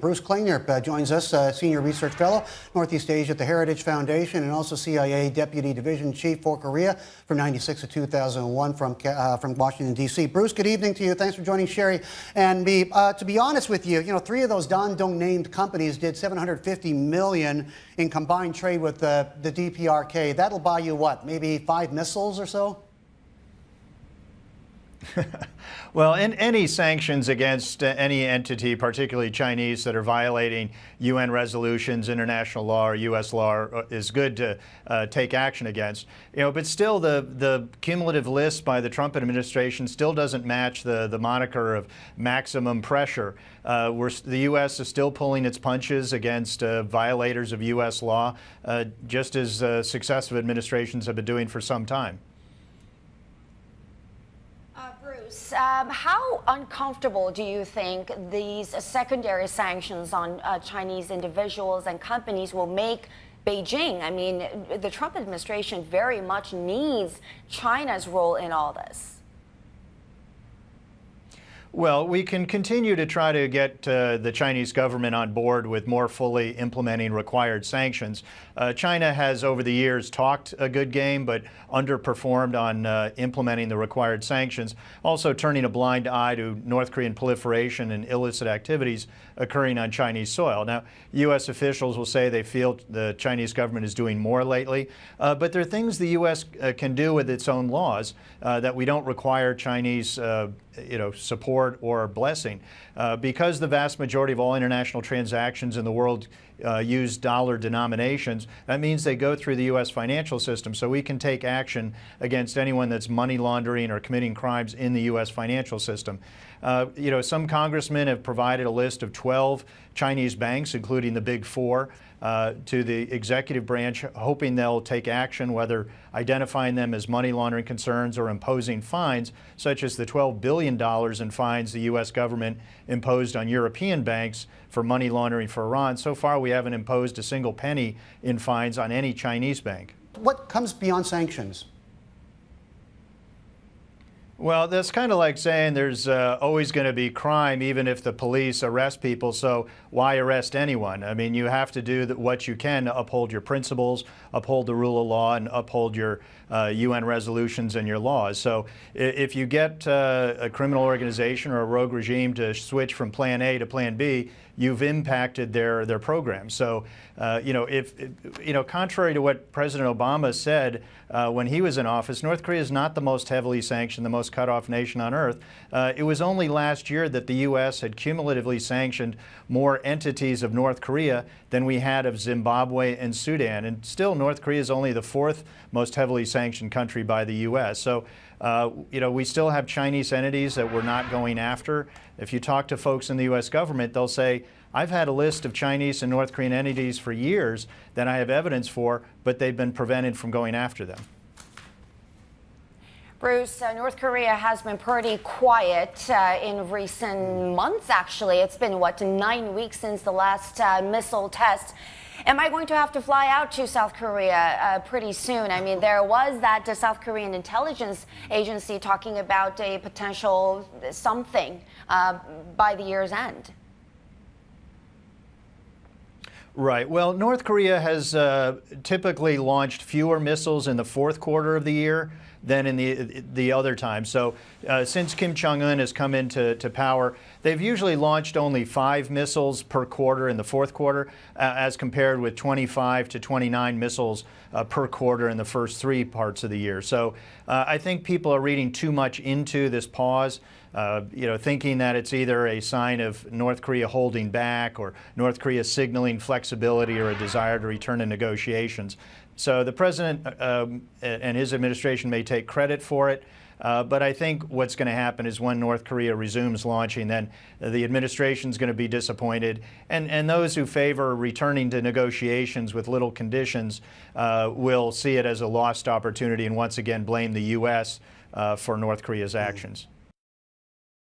Bruce Klingner joins us, Senior Research Fellow, Northeast Asia at the Heritage Foundation, and also CIA Deputy Division Chief for Korea from 96 to 2001 from Washington, D.C. Bruce, good evening to you. Thanks for joining Sherry. And to be honest with you, three of those named companies did $750 million in combined trade with the DPRK. That'll buy you what, maybe 5 missiles or so? Well, any sanctions against any entity, particularly Chinese, that are violating UN resolutions, international law, or U.S. law is good to take action against. But still, the cumulative list by the Trump administration still doesn't match the moniker of maximum pressure. The U.S. is still pulling its punches against violators of U.S. law, just as successive administrations have been doing for some time. How uncomfortable do you think these secondary sanctions on Chinese individuals and companies will make Beijing? I mean, the Trump administration very much needs China's role in all this. Well, we can continue to try to get the Chinese government on board with more fully implementing required sanctions. China has, over the years, talked a good game, but underperformed on implementing the required sanctions, also turning a blind eye to North Korean proliferation and illicit activities occurring on Chinese soil. Now, U.S. officials will say they feel the Chinese government is doing more lately, but there are things the U.S. Can do with its own laws that we don't require Chinese support or blessing. Because the vast majority of all international transactions in the world use dollar denominations, that means they go through the U.S. financial system, so we can take action against anyone that's money laundering or committing crimes in the U.S. financial system. Some congressmen have provided a list of 12 Chinese banks, including the Big Four, to the executive branch, hoping they'll take action, whether identifying them as money laundering concerns or imposing fines, such as the $12 billion in fines the U.S. government imposed on European banks for money laundering for Iran. So far, we haven't imposed a single penny in fines on any Chinese bank. What comes beyond sanctions? Well, that's kind of like saying there's always going to be crime even if the police arrest people, so why arrest anyone? I mean, you have to do what you can to uphold your principles, uphold the rule of law, and uphold your UN resolutions and your laws. So if you get a criminal organization or a rogue regime to switch from plan A to plan B, you've impacted their program. So, contrary to what President Obama said when he was in office, North Korea is not the most heavily sanctioned, the most cut-off nation on earth. It was only last year that the U.S. had cumulatively sanctioned more entities of North Korea than we had of Zimbabwe and Sudan. And still, North Korea is only the 4th most heavily sanctioned country by the U.S. So, we still have Chinese entities that we're not going after. If you talk to folks in the U.S. government, they'll say, I've had a list of Chinese and North Korean entities for years that I have evidence for, but they've been prevented from going after them. Bruce, North Korea has been pretty quiet in recent months, actually. It's been, 9 weeks since the last missile test. Am I going to have to fly out to South Korea pretty soon? I mean, there was that South Korean intelligence agency talking about a potential something by the year's end. Right. Well, North Korea has typically launched fewer missiles in the 4th quarter of the year than in the other time. So since Kim Jong-un has come into power, they've usually launched only 5 missiles per quarter in the 4th quarter, as compared with 25 to 29 missiles per quarter in the first 3 parts of the year. So I think people are reading too much into this pause, thinking that it's either a sign of North Korea holding back or North Korea signaling flexibility or a desire to return to negotiations. So the president and his administration may take credit for it, but I think what's going to happen is when North Korea resumes launching, then the administration's going to be disappointed, and those who favor returning to negotiations with little conditions will see it as a lost opportunity and once again blame the U.S. For North Korea's actions.